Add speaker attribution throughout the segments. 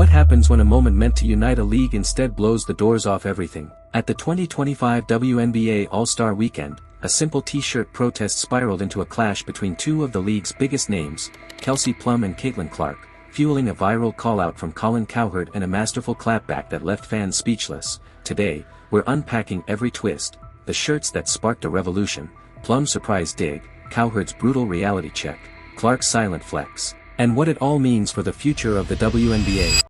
Speaker 1: What happens when a moment meant to unite a league instead blows the doors off everything? At the 2025 WNBA All-Star Weekend, a simple t-shirt protest spiraled into a clash between two of the league's biggest names, Kelsey Plum and Caitlin Clark, fueling a viral call-out from Colin Cowherd and a masterful clapback that left fans speechless. Today, we're unpacking every twist, the shirts that sparked a revolution, Plum's surprise dig, Cowherd's brutal reality check, Clark's silent flex, and what it all means for the future of the WNBA.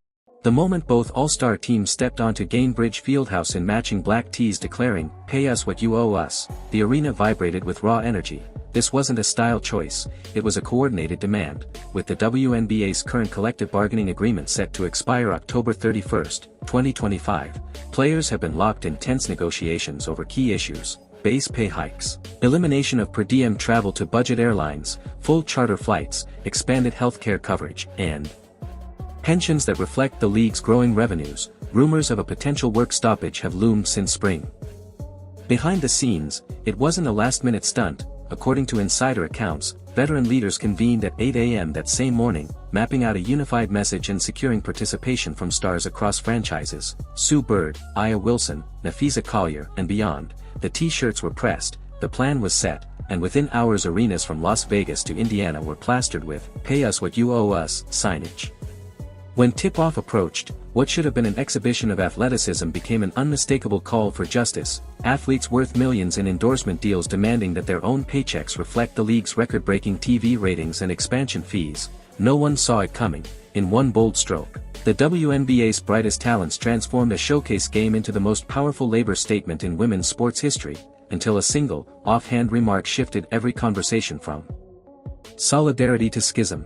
Speaker 1: The moment both All-Star teams stepped onto Gainbridge Fieldhouse in matching black tees declaring, "Pay us what you owe us," the arena vibrated with raw energy. This wasn't a style choice, it was a coordinated demand. With the WNBA's current collective bargaining agreement set to expire October 31, 2025, players have been locked in tense negotiations over key issues: base pay hikes, elimination of per diem travel to budget airlines, full charter flights, expanded healthcare coverage, and pensions that reflect the league's growing revenues. Rumors of a potential work stoppage have loomed since spring. Behind the scenes, it wasn't a last-minute stunt. According to insider accounts, veteran leaders convened at 8 a.m. that same morning, mapping out a unified message and securing participation from stars across franchises: Sue Bird, Aya Wilson, Nafisa Collier, and beyond. The t-shirts were pressed, the plan was set, and within hours arenas from Las Vegas to Indiana were plastered with "Pay us what you owe us" signage. When tip-off approached, what should have been an exhibition of athleticism became an unmistakable call for justice, athletes worth millions in endorsement deals demanding that their own paychecks reflect the league's record-breaking TV ratings and expansion fees. No one saw it coming. In one bold stroke, the WNBA's brightest talents transformed a showcase game into the most powerful labor statement in women's sports history, until a single, offhand remark shifted every conversation from solidarity to schism.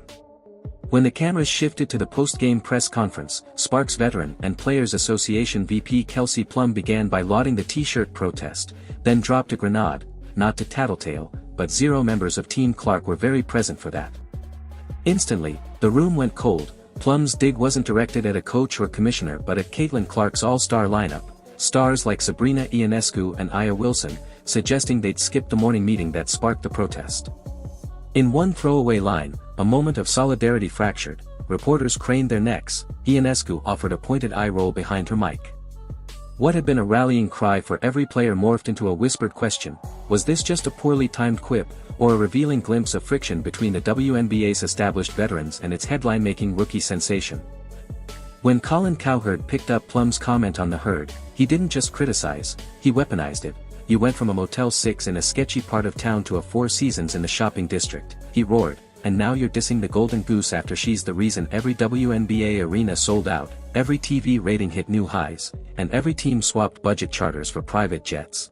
Speaker 1: When the cameras shifted to the post-game press conference, Sparks veteran and Players Association VP Kelsey Plum began by lauding the t-shirt protest, then dropped a grenade, not to tattletale, but 0 members of Team Clark were very present for that. Instantly, the room went cold. Plum's dig wasn't directed at a coach or commissioner but at Caitlin Clark's all-star lineup, stars like Sabrina Ionescu and Aya Wilson, suggesting they'd skip the morning meeting that sparked the protest. In one throwaway line, a moment of solidarity fractured, reporters craned their necks. Ionescu offered a pointed eye roll behind her mic. What had been a rallying cry for every player morphed into a whispered question: was this just a poorly timed quip, or a revealing glimpse of friction between the WNBA's established veterans and its headline-making rookie sensation? When Colin Cowherd picked up Plum's comment on the herd, he didn't just criticize, he weaponized it. "You went from a Motel 6 in a sketchy part of town to a Four Seasons in the shopping district," he roared, "and now you're dissing the Golden Goose after she's the reason every WNBA arena sold out, every TV rating hit new highs, and every team swapped budget charters for private jets."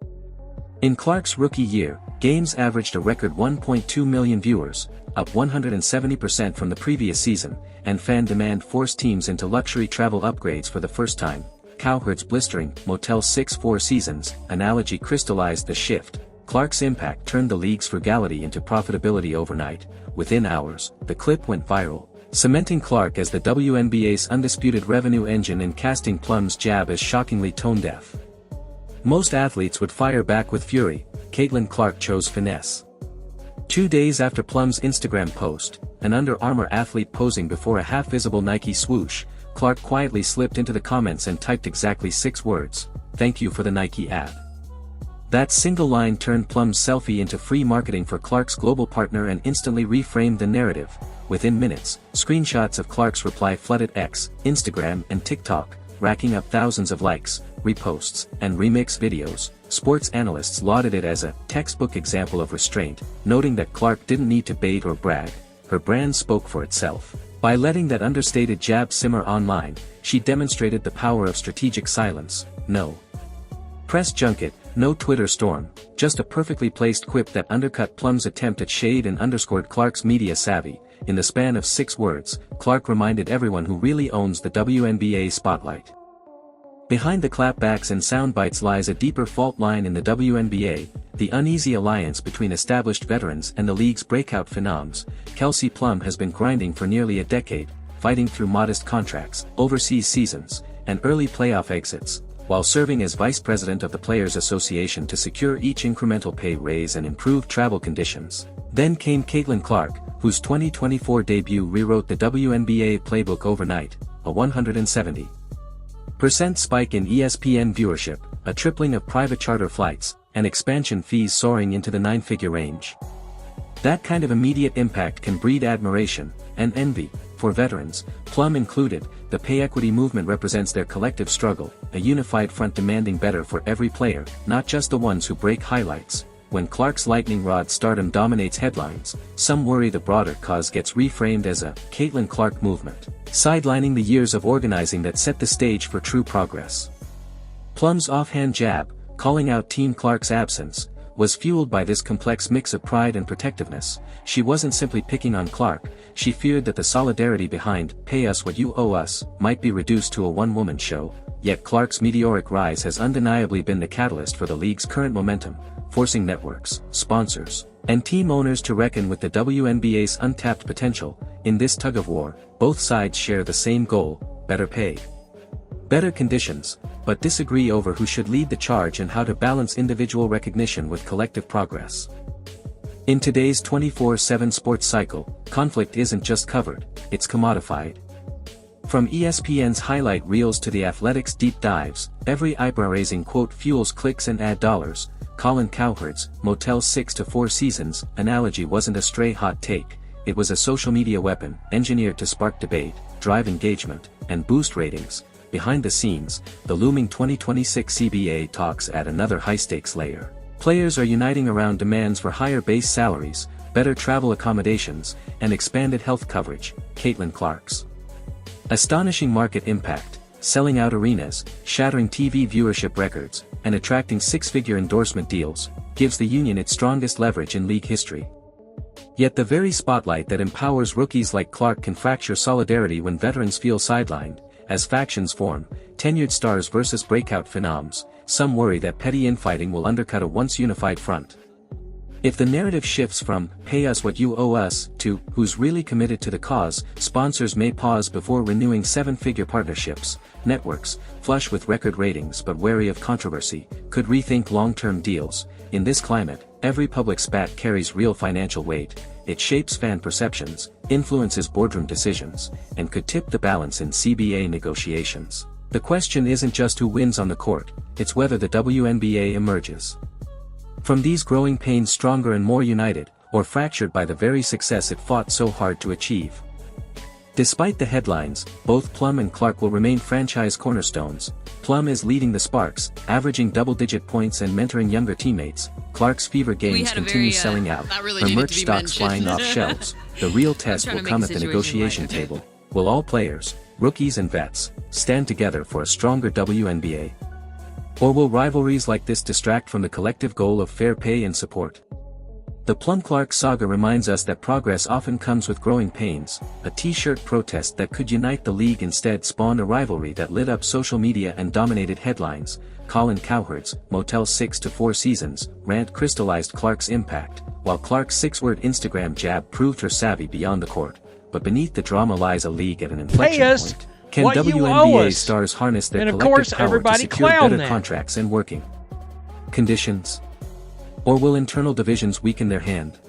Speaker 1: In Clark's rookie year, games averaged a record 1.2 million viewers, up 170% from the previous season, and fan demand forced teams into luxury travel upgrades for the first time. Cowherd's blistering Motel 6 Four Seasons analogy crystallized the shift. Clark's impact turned the league's frugality into profitability overnight. Within hours, the clip went viral, cementing Clark as the WNBA's undisputed revenue engine and casting Plum's jab as shockingly tone-deaf. Most athletes would fire back with fury. Caitlin Clark chose finesse. 2 days after Plum's Instagram post, an Under Armour athlete posing before a half-visible Nike swoosh, Clark quietly slipped into the comments and typed exactly 6 words: "Thank you for the Nike ad." That single line turned Plum's selfie into free marketing for Clark's global partner and instantly reframed the narrative. Within minutes, screenshots of Clark's reply flooded X, Instagram, and TikTok, racking up thousands of likes, reposts, and remix videos. Sports analysts lauded it as a textbook example of restraint, noting that Clark didn't need to bait or brag. Her brand spoke for itself. By letting that understated jab simmer online, she demonstrated the power of strategic silence. No press junket, no Twitter storm, just a perfectly placed quip that undercut Plum's attempt at shade and underscored Clark's media savvy. In the span of 6 words, Clark reminded everyone who really owns the WNBA spotlight. Behind the clapbacks and soundbites lies a deeper fault line in the WNBA, the uneasy alliance between established veterans and the league's breakout phenoms. Kelsey Plum has been grinding for nearly a decade, fighting through modest contracts, overseas seasons, and early playoff exits, while serving as vice president of the Players Association to secure each incremental pay raise and improve travel conditions. Then came Caitlin Clark, whose 2024 debut rewrote the WNBA playbook overnight. a 170% spike in ESPN viewership, a tripling of private charter flights, and expansion fees soaring into the nine-figure range. That kind of immediate impact can breed admiration and envy. For veterans, Plum included, the pay equity movement represents their collective struggle, a unified front demanding better for every player, not just the ones who break highlights. When Clark's lightning rod stardom dominates headlines, some worry the broader cause gets reframed as a Caitlin Clark movement, sidelining the years of organizing that set the stage for true progress. Plum's offhand jab, calling out Team Clark's absence, was fueled by this complex mix of pride and protectiveness. She wasn't simply picking on Clark, she feared that the solidarity behind "Pay Us What You Owe Us" might be reduced to a one-woman show, yet Clark's meteoric rise has undeniably been the catalyst for the league's current momentum, forcing networks, sponsors, and team owners to reckon with the WNBA's untapped potential. In this tug-of-war, both sides share the same goal: better pay, better conditions, but disagree over who should lead the charge and how to balance individual recognition with collective progress. In today's 24/7 sports cycle, conflict isn't just covered, it's commodified. From ESPN's highlight reels to The Athletic's deep dives, every eyebrow-raising quote fuels clicks and ad dollars. Colin Cowherd's Motel 6 to 4 Seasons analogy wasn't a stray hot take, it was a social media weapon, engineered to spark debate, drive engagement, and boost ratings. Behind the scenes, the looming 2026 CBA talks add another high-stakes layer. Players are uniting around demands for higher base salaries, better travel accommodations, and expanded health coverage. Caitlin Clark's astonishing market impact, selling out arenas, shattering TV viewership records, and attracting six-figure endorsement deals, gives the union its strongest leverage in league history. Yet the very spotlight that empowers rookies like Clark can fracture solidarity when veterans feel sidelined. As factions form, tenured stars versus breakout phenoms, some worry that petty infighting will undercut a once unified front. If the narrative shifts from "Pay Us What You Owe Us" to "Who's really committed to the cause," sponsors may pause before renewing seven-figure partnerships. Networks, flush with record ratings but wary of controversy, could rethink long-term deals. In this climate, every public spat carries real financial weight. It shapes fan perceptions, influences boardroom decisions, and could tip the balance in CBA negotiations. The question isn't just who wins on the court, it's whether the WNBA emerges from these growing pains stronger and more united, or fractured by the very success it fought so hard to achieve. Despite the headlines, both Plum and Clark will remain franchise cornerstones. Plum is leading the Sparks, averaging double-digit points and mentoring younger teammates. Clark's fever games continue selling out, her merch stocks flying off shelves. The real test will come at the negotiation table. Will all players, rookies and vets, stand together for a stronger WNBA? Or will rivalries like this distract from the collective goal of fair pay and support? The Plum-Clark saga reminds us that progress often comes with growing pains. A t-shirt protest that could unite the league instead spawned a rivalry that lit up social media and dominated headlines. Colin Cowherd's Motel 6 to 4 Seasons rant crystallized Clark's impact, while Clark's six-word Instagram jab proved her savvy beyond the court. But beneath the drama lies a league at an inflection point. Can WNBA stars harness their collective power to secure better contracts and working conditions? Or will internal divisions weaken their hand?